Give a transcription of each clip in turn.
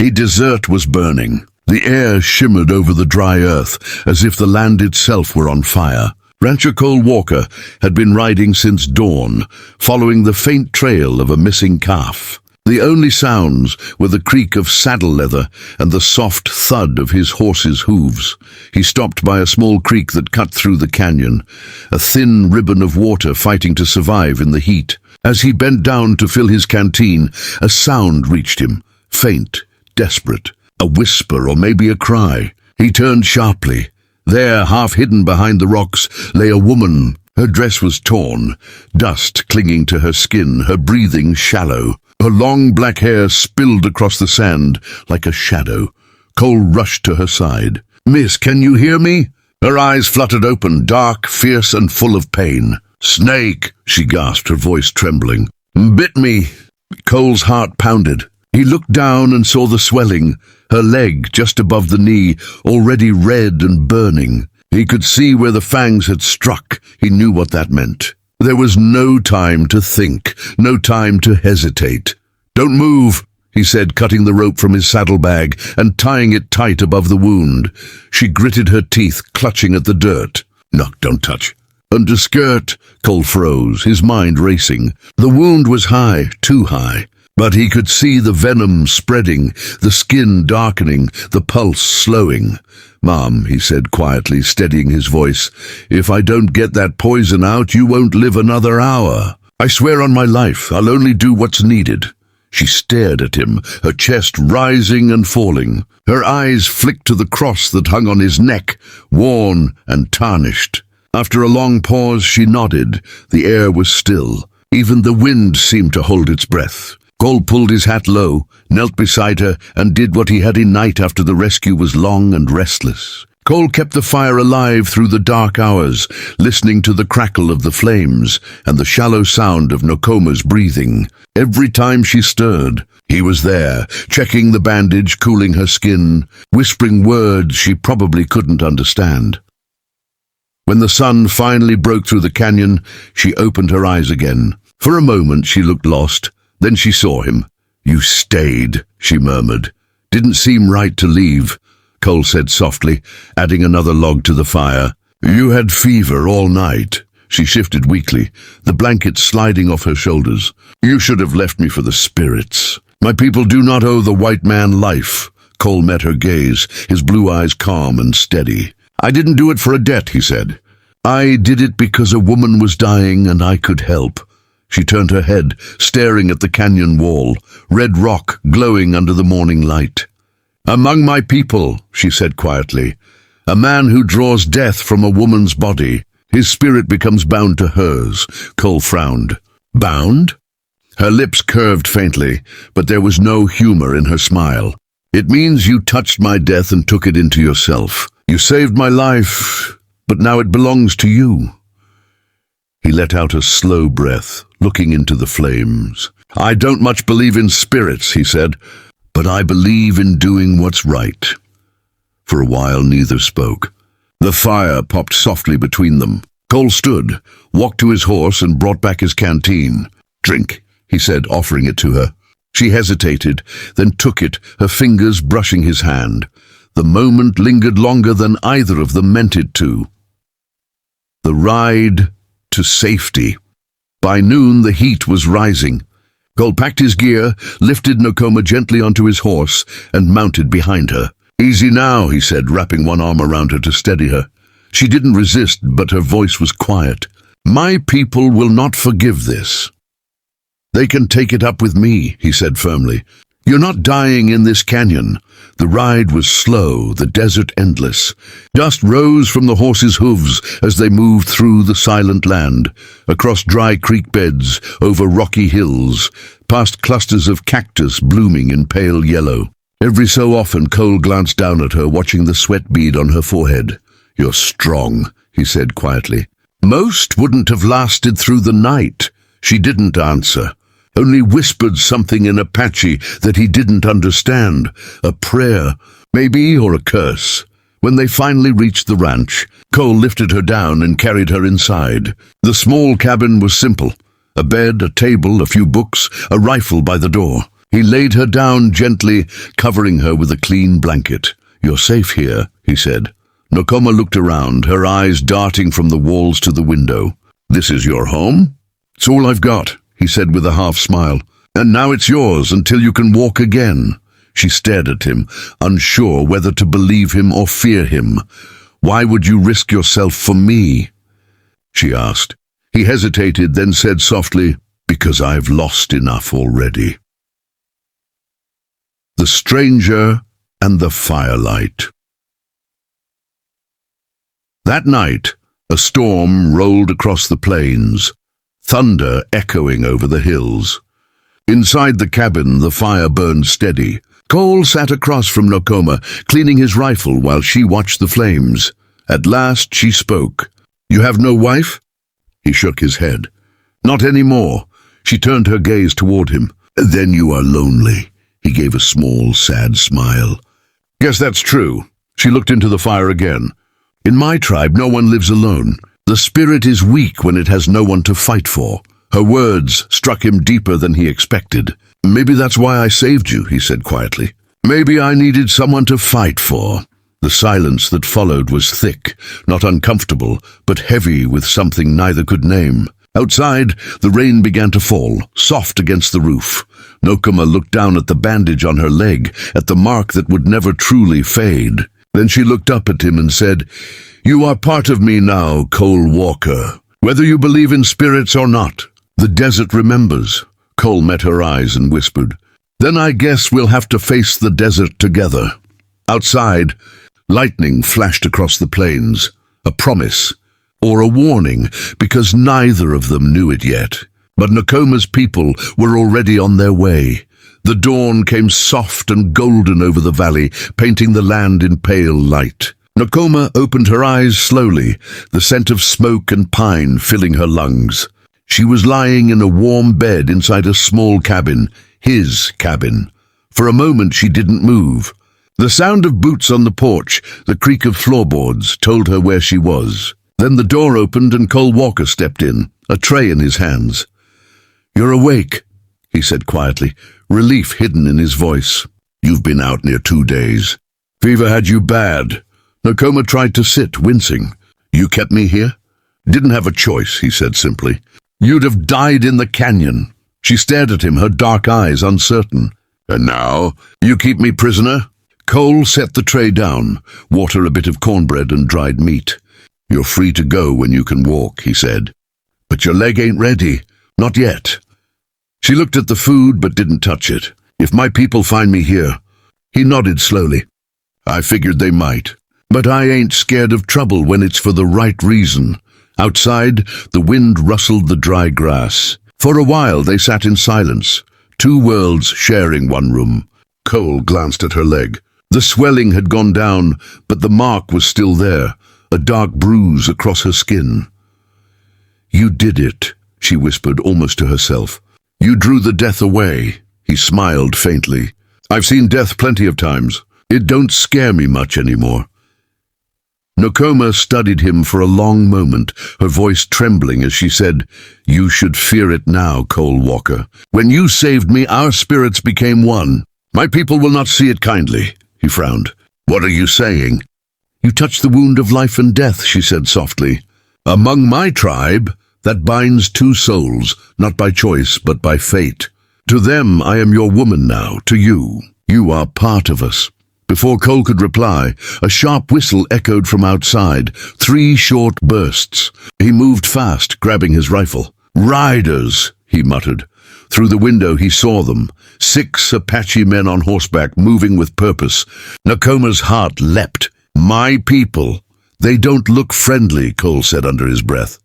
desert was burning. The air shimmered over the dry earth, as if the land itself were on fire. Rancher Cole Walker had been riding since dawn, following the faint trail of a missing calf. The only sounds were the creak of saddle leather and the soft thud of his horse's hooves. He stopped by a small creek that cut through the canyon, a thin ribbon of water fighting to survive in the heat. As he bent down to fill his canteen, a sound reached him, faint, desperate, a whisper or maybe a cry. He turned sharply. There, half hidden behind the rocks, lay a woman. Her dress was torn, dust clinging to her skin, her breathing shallow. Her long black hair spilled across the sand like a shadow. Cole rushed to her side. "Miss, can you hear me?" Her eyes fluttered open, dark, fierce, and full of pain. "Snake," she gasped, her voice trembling. "Bit me." Cole's heart pounded. He looked down and saw the swelling, her leg just above the knee, already red and burning. He could see where the fangs had struck. He knew what that meant. There was no time to think, no time to hesitate. "Don't move," he said, cutting the rope from his saddlebag and tying it tight above the wound. She gritted her teeth, clutching at the dirt. "No, don't touch." "Underskirt," Cole froze, his mind racing. The wound was high, too high. But he could see the venom spreading, the skin darkening, the pulse slowing. "Mom," he said quietly, steadying his voice, "if I don't get that poison out, you won't live another hour. I swear on my life, I'll only do what's needed." She stared at him, her chest rising and falling. Her eyes flicked to the cross that hung on his neck, worn and tarnished. After a long pause, she nodded. The air was still. Even the wind seemed to hold its breath. Cole pulled his hat low, knelt beside her, and did what he had in night after the rescue was long and restless. Cole kept the fire alive through the dark hours, listening to the crackle of the flames and the shallow sound of Nokoma's breathing. Every time she stirred, he was there, checking the bandage, cooling her skin, whispering words she probably couldn't understand. When the sun finally broke through the canyon, she opened her eyes again. For a moment she looked lost. Then she saw him. "You stayed," she murmured. "Didn't seem right to leave," Cole said softly, adding another log to the fire. "You had fever all night." She shifted weakly, the blanket sliding off her shoulders. "You should have left me for the spirits. My people do not owe the white man life." Cole met her gaze, his blue eyes calm and steady. "I didn't do it for a debt," he said. "I did it because a woman was dying and I could help." She turned her head, staring at the canyon wall, red rock glowing under the morning light. "Among my people," she said quietly, "a man who draws death from a woman's body, his spirit becomes bound to hers." Cole frowned. "Bound?" Her lips curved faintly, but there was no humor in her smile. "It means you touched my death and took it into yourself. You saved my life, but now it belongs to you." He let out a slow breath, looking into the flames. "I don't much believe in spirits," he said, "but I believe in doing what's right." For a while neither spoke. The fire popped softly between them. Cole stood, walked to his horse and brought back his canteen. "Drink," he said, offering it to her. She hesitated, then took it, her fingers brushing his hand. The moment lingered longer than either of them meant it to. The ride to safety. By noon the heat was rising. Cole packed his gear, lifted Nokoma gently onto his horse, and mounted behind her. "Easy now," he said, wrapping one arm around her to steady her. She didn't resist, but her voice was quiet. "My people will not forgive this." "They can take it up with me," he said firmly. "You're not dying in this canyon." The ride was slow, the desert endless. Dust rose from the horses' hooves as they moved through the silent land, across dry creek beds, over rocky hills, past clusters of cactus blooming in pale yellow. Every so often Cole glanced down at her, watching the sweat bead on her forehead. "You're strong," he said quietly. "Most wouldn't have lasted through the night." She didn't answer, only whispered something in Apache that he didn't understand. A prayer, maybe, or a curse. When they finally reached the ranch, Cole lifted her down and carried her inside. The small cabin was simple. A bed, a table, a few books, a rifle by the door. He laid her down gently, covering her with a clean blanket. "You're safe here," he said. Nakoma looked around, her eyes darting from the walls to the window. "This is your home?" "It's all I've got," he said with a half smile. "And now it's yours until you can walk again." She stared at him, unsure whether to believe him or fear him. "Why would you risk yourself for me?" she asked. He hesitated, then said softly, "Because I've lost enough already." The Stranger and the Firelight. That night, a storm rolled across the plains, thunder echoing over the hills. Inside the cabin, the fire burned steady. Cole sat across from Nakoma, cleaning his rifle while she watched the flames. At last she spoke. "You have no wife?" He shook his head. "Not anymore." She turned her gaze toward him. "Then you are lonely." He gave a small, sad smile. "Guess that's true." She looked into the fire again. "In my tribe, no one lives alone. The spirit is weak when it has no one to fight for." Her words struck him deeper than he expected. "Maybe that's why I saved you," he said quietly. "Maybe I needed someone to fight for." The silence that followed was thick, not uncomfortable, but heavy with something neither could name. Outside, the rain began to fall, soft against the roof. Nakoma looked down at the bandage on her leg, at the mark that would never truly fade. Then she looked up at him and said, "You are part of me now, Cole Walker. Whether you believe in spirits or not, the desert remembers." Cole met her eyes and whispered, "Then I guess we'll have to face the desert together." Outside, lightning flashed across the plains, a promise, or a warning, because neither of them knew it yet. But Nakoma's people were already on their way. The dawn came soft and golden over the valley, painting the land in pale light. Nakoma opened her eyes slowly, the scent of smoke and pine filling her lungs. She was lying in a warm bed inside a small cabin, his cabin. For a moment she didn't move. The sound of boots on the porch, the creak of floorboards, told her where she was. Then the door opened and Cole Walker stepped in, a tray in his hands. "You're awake," he said quietly, relief hidden in his voice. "You've been out near 2 days. Fever had you bad." Nakoma tried to sit, wincing. "You kept me here?" "Didn't have a choice," he said simply. "You'd have died in the canyon." She stared at him, her dark eyes uncertain. "And now, you keep me prisoner?" Cole set the tray down, water, a bit of cornbread and dried meat. "You're free to go when you can walk," he said. "But your leg ain't ready. Not yet." She looked at the food but didn't touch it. "If my people find me here." He nodded slowly. "I figured they might. But I ain't scared of trouble when it's for the right reason." Outside, the wind rustled the dry grass. For a while they sat in silence, 2 worlds sharing one room. Cole glanced at her leg. The swelling had gone down, but the mark was still there, a dark bruise across her skin. "You did it," she whispered almost to herself. "You drew the death away." He smiled faintly. "I've seen death plenty of times. It don't scare me much anymore." Nakoma studied him for a long moment, her voice trembling as she said, "You should fear it now, Cole Walker. When you saved me, our spirits became one. My people will not see it kindly." He frowned. "What are you saying?" "You touched the wound of life and death," she said softly. "Among my tribe, that binds 2 souls, not by choice, but by fate. To them, I am your woman now. To you, you are part of us." Before Cole could reply, a sharp whistle echoed from outside, 3 short bursts. He moved fast, grabbing his rifle. "Riders," he muttered. Through the window he saw them, 6 Apache men on horseback, moving with purpose. Nakoma's heart leapt. "My people. They don't look friendly," Cole said under his breath.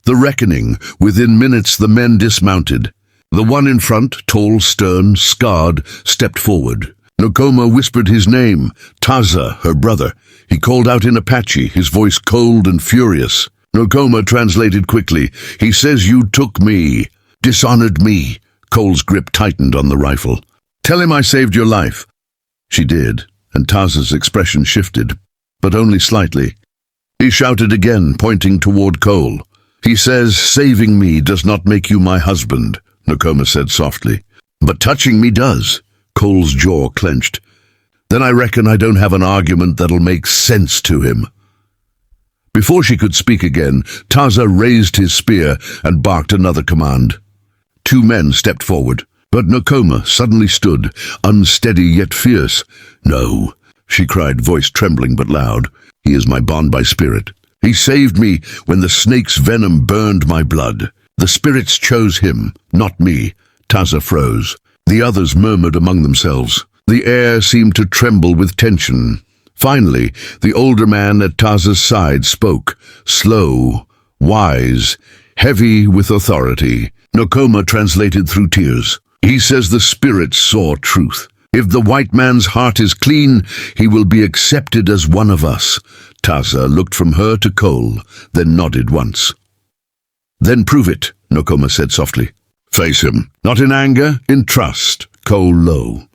The reckoning. Within minutes the men dismounted. The one in front, tall, stern, scarred, stepped forward. Nakoma whispered his name, Taza, her brother. He called out in Apache, his voice cold and furious. Nakoma translated quickly. "He says you took me, dishonored me." Cole's grip tightened on the rifle. "Tell him I saved your life." She did, and Taza's expression shifted, but only slightly. He shouted again, pointing toward Cole. "He says saving me does not make you my husband," Nakoma said softly. But touching me does. Cole's jaw clenched. Then I reckon I don't have an argument that'll make sense to him. Before she could speak again, Taza raised his spear and barked another command. 2 men stepped forward, but Nakoma suddenly stood, unsteady yet fierce. "No," she cried, voice trembling but loud. "He is my bond by spirit. He saved me when the snake's venom burned my blood. The spirits chose him, not me." Taza froze. The others murmured among themselves. The air seemed to tremble with tension. Finally, the older man at Taza's side spoke, slow, wise, heavy with authority. Nakoma translated through tears. "He says the spirits saw truth. If the white man's heart is clean, he will be accepted as one of us." Taza looked from her to Cole, then nodded once. "Then prove it," Nakoma said softly. "Face him, not in anger, in trust." Cole low.